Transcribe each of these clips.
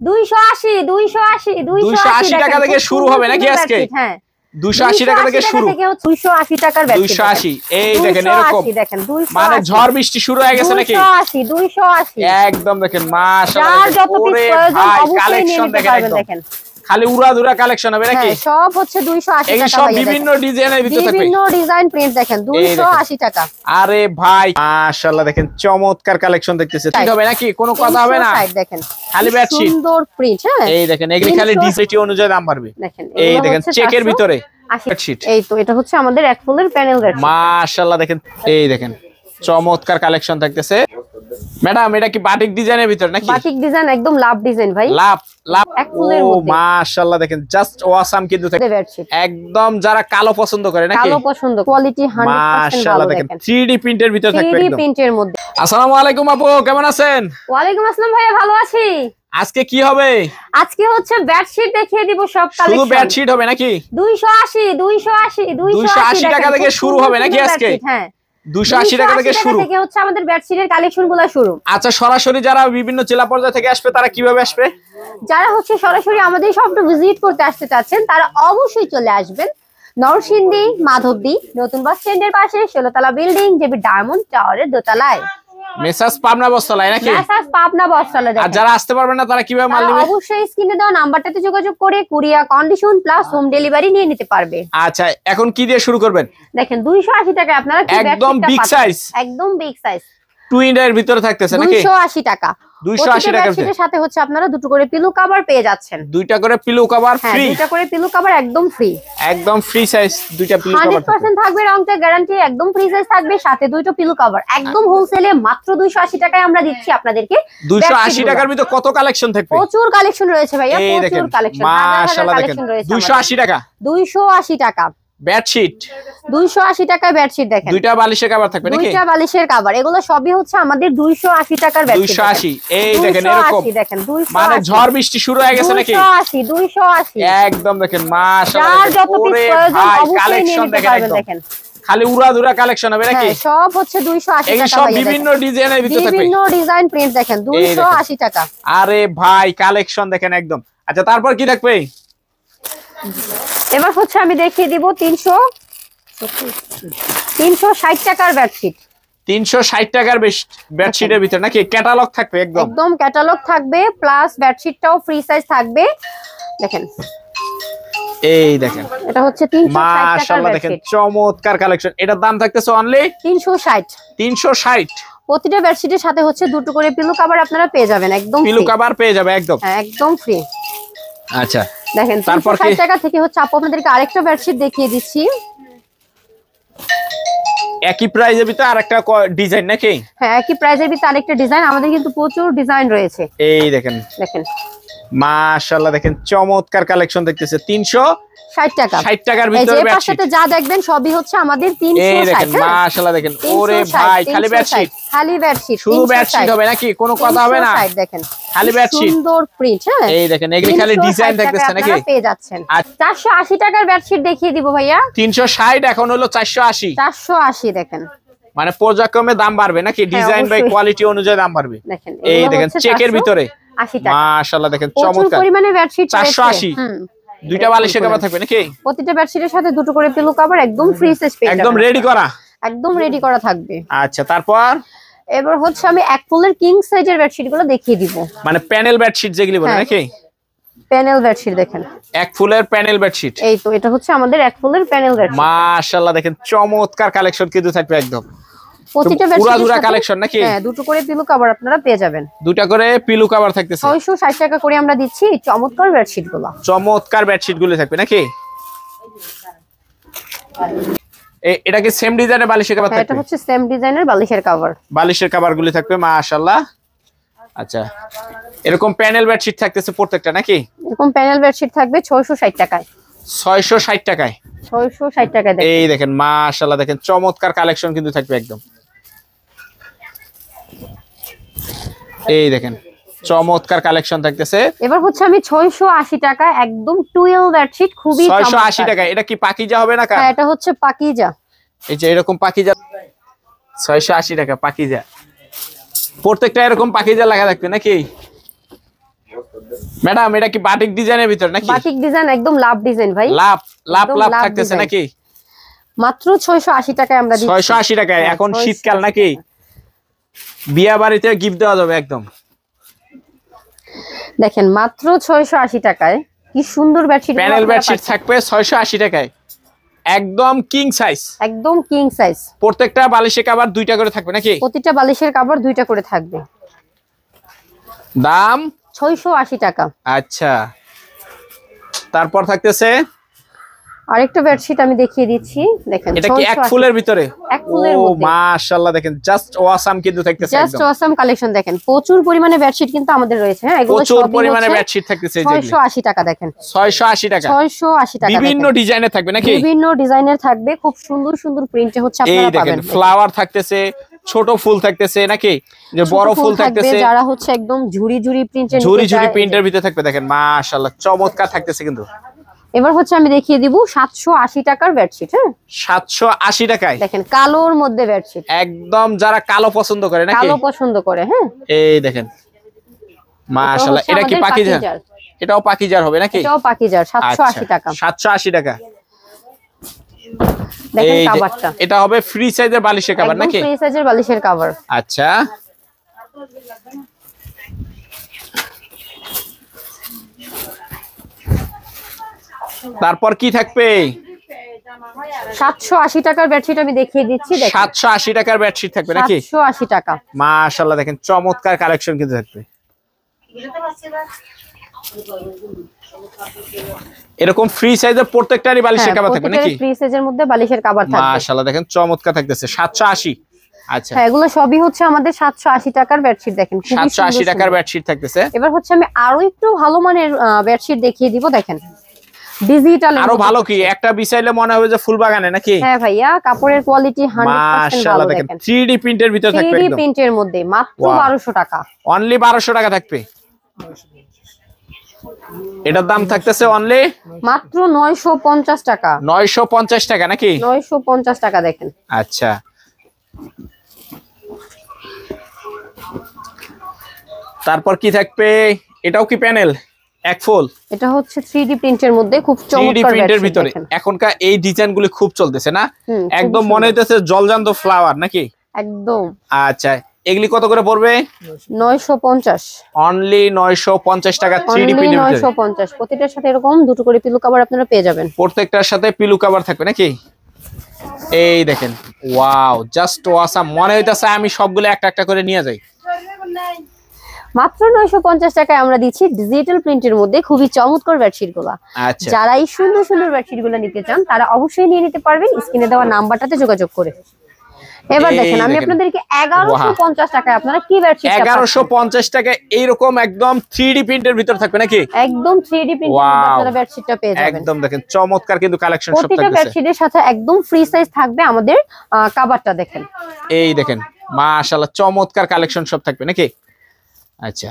280 280 280 টাকা থেকে শুরু হবে নাকি আজকে? হ্যাঁ 280 টাকা থেকে শুরু। 280 টাকার বেডশিট। 280 এই দেখেন এরকম দেখেন 280 মানে ঝড় বৃষ্টি শুরু হয়ে গেছে নাকি? 280 একদম দেখেন মাশাআল্লাহ। যার যত পিস প্রয়োজন অবশ্যই নিয়ে নিতে পারবেন। দেখেন খালি উড়াধুরা কালেকশন হবে নাকি? সব হচ্ছে 280 টাকা। এই সব বিভিন্ন ডিজাইনের ভিতরে থাকবে, বিভিন্ন ডিজাইন প্রিন্ট দেখেন 280 টাকা। আরে ভাই মাশাআল্লাহ দেখেন চমৎকার কালেকশন দেখতেছে। ঠিক হবে নাকি? কোনো কথা হবে না। দেখেন খালি বেডশিট সুন্দর প্রিন্ট। হ্যাঁ এই দেখেন এগুলি খালি ডিজাইন অনুযায়ী দাম বাড়বে। দেখেন এই দেখেন চেকের ভিতরে বেডশিট। এই তো এটা হচ্ছে আমাদের এক ফুলের প্যানেল বেডশিট। মাশাআল্লাহ দেখেন এই দেখেন চমৎকার কালেকশন থাকতেছে। ম্যাডাম এটা কি বাটিক ডিজাইনের ভিতর নাকি? বাটিক ডিজাইন একদম লাভ ডিজাইন ভাই। লাভ লাভ এক ফুলের মধ্যে। মাশাআল্লাহ দেখেন জাস্ট ওয়াসাম কিন্তু একদম যারা কালো পছন্দ করে নাকি? কালো পছন্দ, কোয়ালিটি 100% ভালো। দেখেন 3D প্রিন্টের ভিতর থাকবে একদম। 3D প্রিন্টের মধ্যে। আসসালামু আলাইকুম আপু, কেমন আছেন? ওয়ালাইকুম আসসালাম ভাইয়া, ভালো আছি। আজকে কি হবে? আজকে হচ্ছে বেডশিট দেখিয়ে দিব সব কালেকশন। শুধু বেডশিট হবে নাকি? 280 280 280 টাকা থেকে শুরু হবে নাকি আজকে? হ্যাঁ 280 টাকা থেকে শুরু। থেকে হচ্ছে আমাদের বেডশিটের কালেকশনগুলো শুরু। আচ্ছা সরাসরি যারা বিভিন্ন জেলা পর্যায় থেকে আসবে তারা কিভাবে আসবে? যারা হচ্ছে সরাসরি আমাদের শপটা ভিজিট করতে আসতে চাচ্ছেন তারা অবশ্যই চলে আসবেন নরসিংদী মাধবদী নতুন বাস স্ট্যান্ডের পাশে 16 তলা বিল্ডিং জেবি ডায়মন্ড টাওয়ারের দোতলায়। মেসাজ পাবনা বস্ত্রালয় নাকি? মেসাজ পাবনা বস্ত্রালয়। আর যারা আসতে পারবেন না তারা কিভাবে মাল নেবে? অবশ্যই স্ক্রিনে দেওয়া নাম্বারটাতে যোগাযোগ করে courier condition plus home delivery নিয়ে নিতে পারবে। আচ্ছা এখন কি দিয়ে শুরু করবেন? দেখেন 280 টাকায় আপনারা একদম বিগ সাইজ, একদম বিগ সাইজ টুইন এর ভিতরে থাকতেছে নাকি? 280 টাকা। 280 টাকার সাথে হচ্ছে আপনারা দুটো করে পিলো কভার পেয়ে যাচ্ছেন। দুইটা করে পিলো কভার ফ্রি। দুইটা করে পিলো কভার একদম ফ্রি। একদম ফ্রি সাইজ দুইটা পিলো কভার 100% থাকবে, রংটা গ্যারান্টি, একদম ফ্রি সাইজ থাকবে, সাথে দুটো পিলো কভার একদম হোলসেলে মাত্র 280 টাকায় আমরা দিচ্ছি আপনাদেরকে। 280 টাকার ভিতরে কত কালেকশন থাকবে? প্রচুর কালেকশন রয়েছে ভাইয়া, প্রচুর কালেকশন। মাশাআল্লাহ দেখেন 280 টাকা। 280 টাকা বেডশিট 280 টাকায় বেডশিট। দেখেন দুইটা বালিশের কভার থাকবে নাকি? দুইটা বালিশের কভার, এগুলো সবই হচ্ছে আমাদের 280 টাকার বেডশিট। 280 এই দেখেন এরকম দেখেন 280 মানে ঝড় বৃষ্টি শুরু হয়ে গেছে নাকি? 280 একদম দেখেন মাশাআল্লাহ। যার যত পিস প্রয়োজন অবশ্যই নিয়ে নিতে পারবেন। দেখেন খালি উড়াধুরা কালেকশন হবে নাকি? সব হচ্ছে 280 টাকা। এই সব বিভিন্ন ডিজাইনের ভিতরে থাকবে, বিভিন্ন ডিজাইন প্রিন্ট। দেখেন 280 টাকা। আরে ভাই কালেকশন দেখেন একদম। আচ্ছা তারপর কি থাকবে? এবার হচ্ছে আমি দেখিয়ে দিব 360 টাকার বেডশিট। 360 টাকার বেডশিটের ভিতরে নাকি? ক্যাটালগ থাকবে একদম? একদম ক্যাটালগ থাকবে প্লাস বেডশিটটাও ফ্রি সাইজ থাকবে। দেখেন এই দেখেন এটা হচ্ছে 360 মাশাআল্লাহ দেখেন চমৎকার কালেকশন। এটার দাম থাকতেছে অনলি 360। 360। প্রতিটা বেডশিটের সাথে হচ্ছে দুটো করে পিলো কভার আপনারা পেয়ে যাবেন একদম পিলো কভার পেয়ে যাবে একদম। হ্যাঁ একদম ফ্রি। আচ্ছা দেখেন 360 টাকা থেকে হচ্ছে আপু আপনাদেরকে আরেকটা বেডশিট দেখিয়ে দিচ্ছি। একই প্রাইজের ভিতরে আরেকটা ডিজাইন নাকি? হ্যাঁ একই প্রাইজের ভিতরে আরেকটা ডিজাইন। আমাদের কিন্তু প্রচুর ডিজাইন রয়েছে। এই দেখেন দেখেন মাশাআল্লাহ দেখেন চমৎকার কালেকশন দেখতেছে। 360 টাকা। 60 টাকার ভিতরে বেডশিট যা দেখবেন সবই হচ্ছে আমাদের 360। এই দেখেন মাশাআল্লাহ দেখেন ওরে ভাই খালি বেডশিট, খালি বেডশিট, শুধু বেডশিট হবে নাকি? কোনো কথা হবে না। দেখেন খালি বেডশিট সুন্দর প্রিন্ট। হ্যাঁ এই দেখেন এগুলি খালি ডিজাইন থাকতেছে নাকি? আপনারা পেয়ে যাচ্ছেন। 480 টাকার বেডশিট দেখিয়ে দিব ভাইয়া। 360 এখন হলো 480। 480 দেখেন মানে পর্যায়ক্রমে দাম বাড়বে নাকি? ডিজাইন বাই কোয়ালিটি অনুযায়ী দাম বাড়বে। দেখেন এই দেখেন চেকের ভিতরে 80 টাকা। মাশাআল্লাহ দেখেন চমৎকার চমৎকার পরিমাণে বেডশিট 480। দুইটা বালিশের কভার থাকবে নাকি? প্রতিটা বেডশিটের সাথে দুটো করে পিলো কভার একদম ফ্রি সাইজ পেয়ে যাবেন। একদম রেডি করা, একদম রেডি করা থাকবে। আচ্ছা তারপর এবার হচ্ছে আমি এক ফুলের কিং সাইজের বেডশিট গুলো দেখিয়ে দিব। মানে প্যানেল বেডশিট যেগুলি বলে নাকি? প্যানেল বেডশিট দেখেন এক ফুলের প্যানেল বেডশিট। এই তো এটা হচ্ছে আমাদের এক ফুলের প্যানেল বেডশিট। মাশাআল্লাহ দেখেন চমৎকার কালেকশন কিন্তু থাকবে একদম। প্রতিটা বেডশিটের সাথে কালেকশন নাকি? হ্যাঁ দুটো করে পিলো কভার আপনারা পেয়ে যাবেন। দুটো করে পিলো কভার থাকতেছে। 660 টাকা করে আমরা দিচ্ছি চমৎকার বেডশিট গুলো। চমৎকার বেডশিট গুলো থাকবে নাকি? এটা কি সেম ডিজাইনের বালিশের কভার থাকবে? এটা হচ্ছে সেম ডিজাইনের বালিশের কভার। বালিশের কভার গুলো থাকবে মাশাআল্লাহ। আচ্ছা এরকম প্যানেল বেডশিট থাকতেছে প্রত্যেকটা নাকি? এরকম প্যানেল বেডশিট থাকবে 660 টাকায়। 660 টাকায়। 660 টাকায় দেখেন। এই দেখেন মাশাআল্লাহ দেখেন চমৎকার কালেকশন কিন্তু থাকবে একদম। এই দেখেন চমৎকার কালেকশন থাকতেছে। এবার হচ্ছে আমি 680 টাকা একদম টুয়েল বেডশিট খুবই চমৎকার। 680 টাকা। এটা কি পাকিজা হবে না? হ্যাঁ এটা হচ্ছে পাকিজা। এই যে এরকম পাকিজা 680 টাকা পাকিজা। প্রত্যেকটা এরকম পাকিজা লাগা থাকবে নাকি? ম্যাডাম এটা কি বাটিক ডিজাইনের ভিতর নাকি? বাটিক ডিজাইন, একদম লাভ ডিজাইন ভাই। লাভ লাভ একদম লাভ লাভ থাকতেছে ডিজাইন। নাকি? মাত্র 680 টাকায় আমরা দিচ্ছি। 680 টাকায়। হ্যাঁ, এখন 680 শীতকাল নাকি, বিয়া বাড়িতে গিফট দেওয়া যাবে একদম। দেখেন মাত্র 680 টাকায় কি সুন্দর বেডশিট। প্যানেল বেডশিট থাকবে 680 টাকায়, একদম কিং সাইজ। একদম কিং সাইজ। প্রত্যেকটা বালিশে কভার 2টা করে থাকবে নাকি? প্রতিটা বালিশের কভার 2টা করে থাকবে। দাম 680 টাকা। আচ্ছা, তারপর থাকতেছে আরেকটা বেডশিট আমি দেখিয়ে দিচ্ছি, দেখেন এটা কি এক 680 ফুলের ভিতরে? এক ফুলের ও মধ্যে। মাশাআল্লাহ, দেখেন জাস্ট ওয়াসাম কিন্তু থাকতেছে জাস্ট একদম। Awesome collection. দেখেন প্রচুর পরিমাণে বেডশিট কিন্তু আমাদের রয়েছে। হ্যাঁ, এগুলো প্রচুর সবই পরিমাণে হচ্ছে বেডশিট থাকতেছে এই যে 680 টাকা। দেখেন 680 টাকা, 680 টাকা। বিভিন্ন দেখেন ডিজাইনের থাকবে নাকি? বিভিন্ন ডিজাইনের থাকবে, খুব সুন্দর সুন্দর প্রিন্টে হচ্ছে এই আপনারা দেখেন পাবেন। ফ্লাওয়ার থাকতেছে, ছোট ফুল থাকতেছে নাকি, যে ছোট বড় ফুল থাকবে, থাকতেছে, যারা হচ্ছে একদম ঝুরি ঝুরি প্রিন্টের ঝুরি ঝুরি প্রিন্টের ভিতরে থাকবে। দেখেন মাশাআল্লাহ চমৎকার থাকতেছে কিন্তু। এবার হচ্ছে আমি দেখিয়ে দিব 780 টাকার বেডশিট। হ্যাঁ, 780 টাকায় দেখেন কালোর মধ্যে বেডশিট, একদম যারা কালো পছন্দ করে নাকি, কালো পছন্দ করে। হ্যাঁ, এই দেখেন মাশাআল্লাহ। হচ্ছে এটা কি আমাদের পাকিজার? পাকিজার। এটাও পাকিজার হবে নাকি? এটাও পাকিজার, 780 টাকা। 780 টাকা। দেখেন এই যে, কভারটা এটা হবে ফ্রি সাইজের বালিশের কভার একদম নাকি? ফ্রি সাইজের বালিশের কভার। আচ্ছা, তারপর কি থাকবে? 780 টাকার বেডশিট আমি দেখিয়ে দিচ্ছি। দেখেন 780 টাকার বেডশিট থাকবে নাকি? 780 টাকা। মাশাআল্লাহ, দেখেন চমৎকার কালেকশন কিন্তু থাকবে। এরকম ফ্রি সাইজের প্রত্যেকটারই বালিশের কভার থাকবে নাকি? ফ্রি সাইজের মধ্যে বালিশের কভার থাকবে। মাশাআল্লাহ, দেখেন চমৎকার থাকতেছে 780। আচ্ছা, হ্যাঁ, এগুলো সবই হচ্ছে আমাদের 780 টাকার বেডশিট। দেখেন খুবই 780 সুন্দর টাকার সুন্দর। বেডশিট থাকতেছে। এবার হচ্ছে আমি আরো একটু ভালো মানের বেডশিট দেখিয়ে দিব। দেখেন ডিজিটাল, আরো ভালো কি, একটা বিছাইলে মনে হবে যে ফুল বাগানে নাকি? হ্যাঁ ভাইয়া, কাপড়ের কোয়ালিটি 100% মাশাআল্লাহ, ভালো। দেখেন দেখেন 3D প্রিন্টের ভিতর থাকবে 3D একদম। প্রিন্টের মধ্যে মাত্র Wow. 1200 টাকা। অনলি 1200 টাকা থাকবে। এটার দাম থাকতেছে অনলি মাত্র 950 টাকা। 950 টাকা নাকি? 950 টাকা। দেখেন আচ্ছা, তারপর কি থাকবে? এটাও কি প্যানেল এক ফুল? এটা হচ্ছে 3D প্রিন্টের মধ্যে খুব 3D চমৎকার প্রিন্টের বেডশিট। ভিতরে দেখেন এখনকার এই ডিজাইনগুলো খুব চলতেছে না? হুম, খুবই একদম মনে সুন্দর। হইতেছে জলজান্ত ফ্লাওয়ার নাকি? একদম আচ্ছা, এগুলি কত করে পড়বে? 950। অনলি 950 টাকা 3D অনলি প্রিন্টের ভিতরে। 950। প্রতিটার সাথে এরকম দুটো করে পিলো কভার আপনারা পেয়ে যাবেন। প্রত্যেকটার সাথে পিলু কভার থাকবে নাকি? এই দেখেন ওয়াও, জাস্ট ওয়াসাম। মনে হইতাছে আমি সবগুলো একটা একটা করে নিয়ে যাই। মাত্র 950 টাকায় আমরা দিচ্ছি ডিজিটাল প্রিন্টের মধ্যে খুবই চমৎকার বেডশিট গুলা। আচ্ছা, যারা এই সুন্দর সুন্দর বেডশিট গুলো নিতে চান তারা অবশ্যই নিয়ে নিতে পারবেন স্ক্রিনে দেওয়া নাম্বারটাতে যোগাযোগ করে। এবার এই দেখেন আমি দেখেন। আপনাদেরকে 1150 টাকায় আপনারা কি বেডশিট 1150 টাকা এইরকম একদম 3D প্রিন্টের ভিতর থাকবে নাকি? একদম 3D প্রিন্টের মধ্যে Wow. আপনারা বেডশিটটা পেয়ে যাবেন। একদম দেখেন চমৎকার কিন্তু কালেকশন সব প্রতিটা থাকতেছে। বেডশিটের সাথে একদম ফ্রি সাইজ থাকবে আমাদের কভারটা। দেখেন এই দেখেন মাশাআল্লাহ চমৎকার কালেকশন সব থাকবে নাকি? আচ্ছা,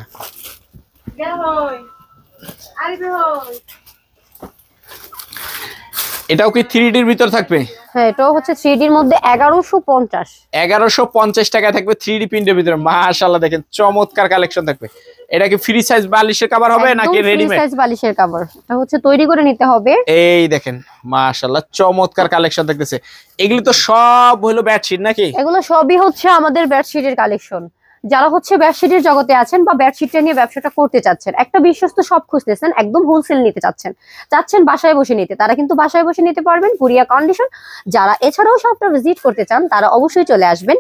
এটাও কি 3D এর ভিতর থাকবে? হ্যাঁ, এটাও হচ্ছে 3D এর মধ্যে 1150। 1150 টাকা থাকবে 3D প্রিন্টের ভিতরে। মাশাআল্লাহ, দেখেন চমৎকার কালেকশন থাকবে। এটা কি ফ্রি সাইজ বালিশের কভার হবে নাকি রেডিমেড? সাইজ বালিশের কভার, এটা হচ্ছে তৈরি করে নিতে হবে। এই দেখেন মাশাআল্লাহ চমৎকার কালেকশন থাকতেছে। এগুলি তো সব হলো বেডশিট নাকি? এগুলো সবই হচ্ছে আমাদের বেডশিটের কালেকশন। যারা হচ্ছে বেডশিটের জগতে আছেন বা বেডশিটটা নিয়ে ব্যবসাটা করতে চাচ্ছেন, একটা বিশ্বস্ত শপ খুঁজতেছেন, একদম হোলসেল নিতে চাচ্ছেন বাসায় বসে নিতে, তারা কিন্তু বাসায় বসে নিতে পারবেন, কুরিয়ার কন্ডিশন। যারা এছাড়াও শপটা ভিজিট করতে চান তারা অবশ্যই চলে আসবেন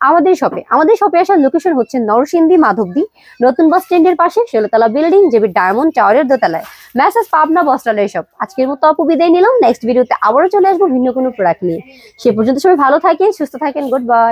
আমাদের শপে। আমাদের শপে আসার লোকেশন হচ্ছে নরসিংদী মাধবদী নতুন বাস স্ট্যান্ডের পাশে, ষোলতলা বিল্ডিং, জেবি ডায়মন্ড টাওয়ারের দোতলায়, মেসেজ পাবনা বস্ত্রালয় শপ। আজকের মতো আপু বিদায় নিলাম, নেক্সট ভিডিওতে আবারও চলে আসবো ভিন্ন কোনো প্রোডাক্ট নিয়ে। সে পর্যন্ত সবাই ভালো থাকেন, সুস্থ থাকেন, গুড বাই।